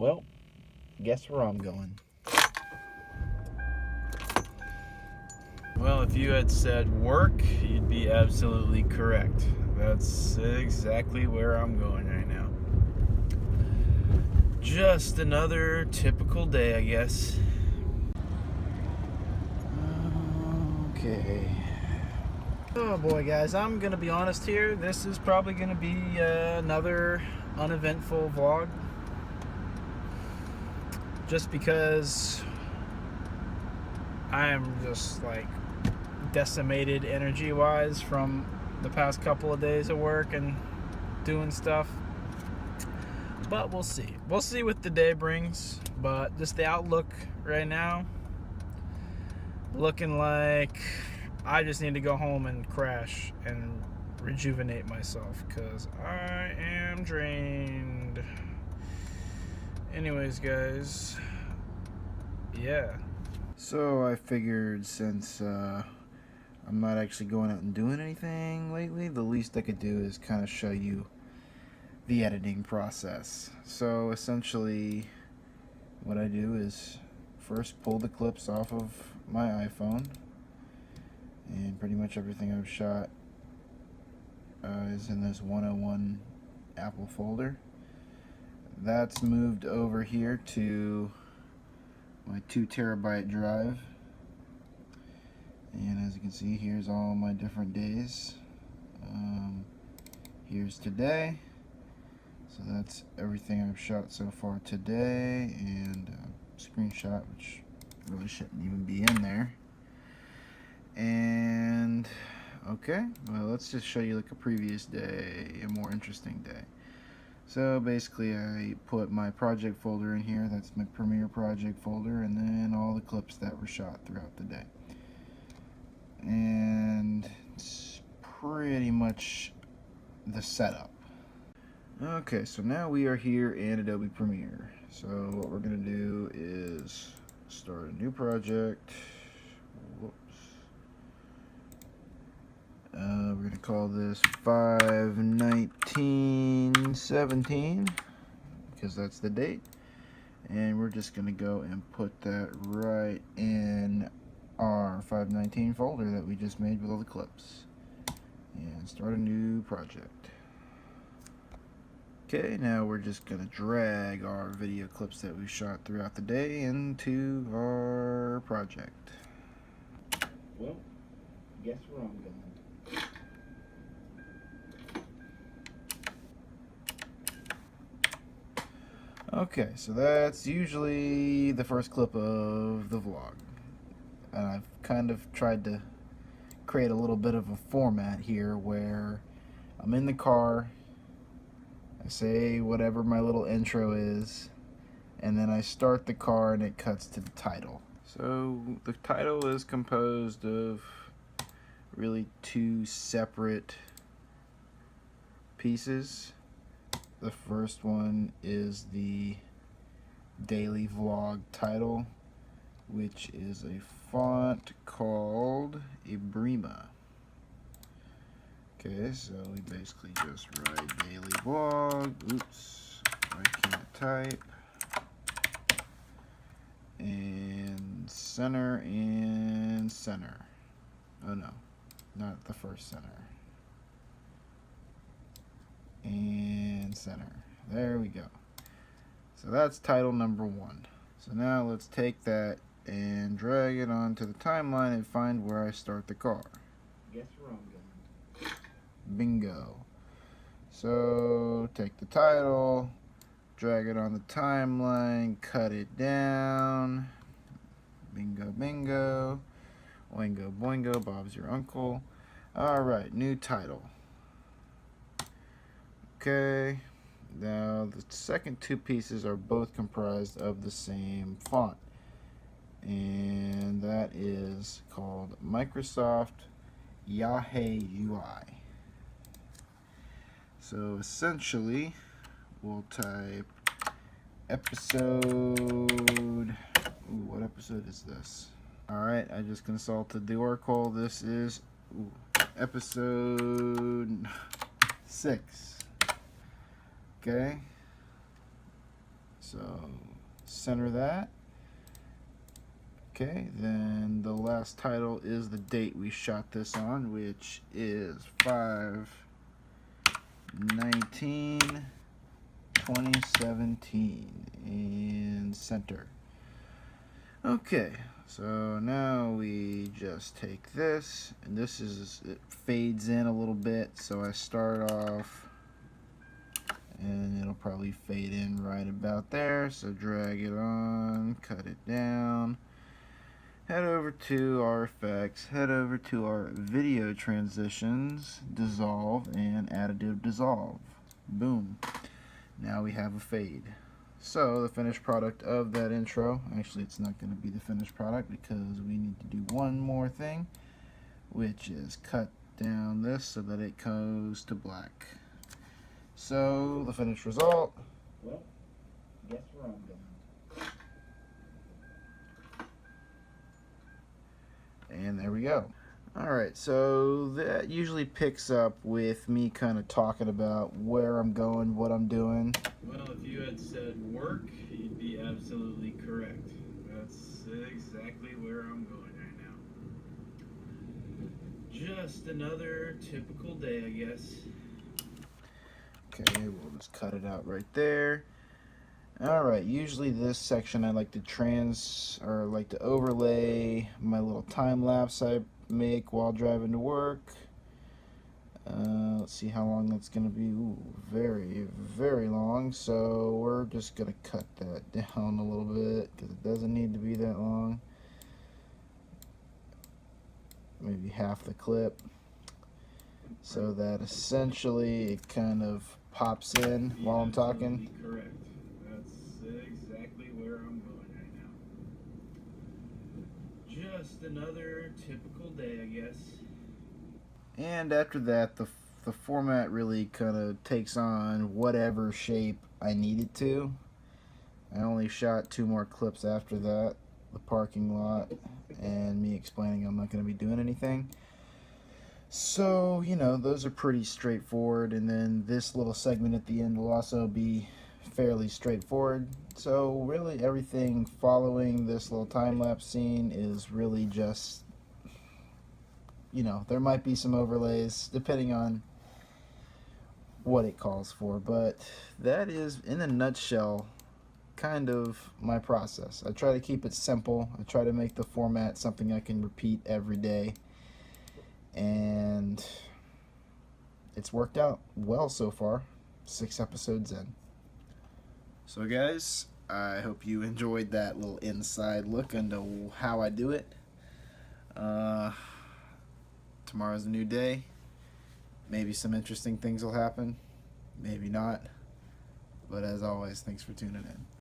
Well, guess where I'm going. Well, if you had said work, you'd be absolutely correct. That's exactly where I'm going right now. Just another typical day, I guess. Okay. Oh boy, guys, I'm gonna be honest here. This is probably gonna be another uneventful vlog. Just because I am just like decimated energy wise from the past couple of days of work and doing stuff. But we'll see. We'll see what the day brings. But just the outlook right now, looking like I just need to go home and crash and rejuvenate myself because I am drained. Anyways, guys, yeah. So I figured since I'm not actually going out and doing anything lately, the least I could do is kind of show you the editing process. So essentially what I do is first pull the clips off of my iPhone, and pretty much everything I've shot is in this 101 Apple folder. That's moved over here to my 2 terabyte drive, and as you can see, here's all my different days. Here's today, so that's everything I've shot so far today, and a screenshot which really shouldn't even be in there. And okay, well, let's just show you like a previous day, a more interesting day. So basically I put my project folder in here. That's my Premiere project folder, and then all the clips that were shot throughout the day. And it's pretty much the setup. Okay, so now we are here in Adobe Premiere. So what we're gonna do is start a new project. Whoops. We're gonna call this 5/19/17 because that's the date, and we're just gonna go and put that right in our 5/19 folder that we just made with all the clips, and start a new project. Okay, now we're just gonna drag our video clips that we shot throughout the day into our project. Well, guess where I'm going. Okay, so that's usually the first clip of the vlog. And I've kind of tried to create a little bit of a format here where I'm in the car, I say whatever my little intro is, and then I start the car and it cuts to the title. So the title is composed of really 2 separate pieces. The first one is the daily vlog title, which is a font called Ibrima. Okay, so we basically just write daily vlog. Oops, I can't type. And center and center. Oh no, not the first center. And center. There we go. So that's title number 1. So now let's take that and drag it onto the timeline and find where I start the car. Guess where I'm going. Bingo. So take the title, drag it on the timeline, cut it down. Bingo, bingo. Oingo, boingo, Bob's your uncle. Alright, new title. Okay, now the second 2 pieces are both comprised of the same font, and that is called Microsoft Yahoo UI. So essentially we'll type episode, what episode is this? Alright, I just consulted the Oracle. This is episode 6. Okay, So center that. Okay, then the last title is the date we shot this on, which is 5/19/2017, and center. Okay, so now we just take this, and this is, it fades in a little bit, so I start off, and it'll probably fade in right about there, so drag it on, cut it down, head over to our effects, head over to our video transitions, dissolve, and additive dissolve. Boom. Now we have a fade. So the finished product of that intro, actually it's not going to be the finished product because we need to do one more thing, which is cut down this so that it goes to black. So the finished result, well, guess where I'm going. And there we go. Alright, so that usually picks up with me kind of talking about where I'm going, what I'm doing. Well, if you had said work, you'd be absolutely correct. That's exactly where I'm going right now. Just another typical day, I guess. Okay, we'll just cut it out right there. Alright, usually this section I like to overlay my little time lapse I make while driving to work. Let's see how long that's going to be. Ooh, very, very long. So we're just going to cut that down a little bit because it doesn't need to be that long. Maybe half the clip. So that essentially it kind of pops in while I'm talking. Correct. That's exactly where I'm going right now. Just another typical day, I guess. And after that, the format really kind of takes on whatever shape I need it to. I only shot 2 more clips after that, the parking lot and me explaining I'm not going to be doing anything. So, you know, those are pretty straightforward, and then this little segment at the end will also be fairly straightforward. So really everything following this little time-lapse scene is really just, you know, there might be some overlays depending on what it calls for, but that is, in a nutshell, kind of my process. I try to keep it simple. I try to make the format something I can repeat every day, and it's worked out well so far, 6 episodes in. So guys, I hope you enjoyed that little inside look into how I do it. Tomorrow's a new day. Maybe some interesting things will happen, maybe not. But as always, thanks for tuning in.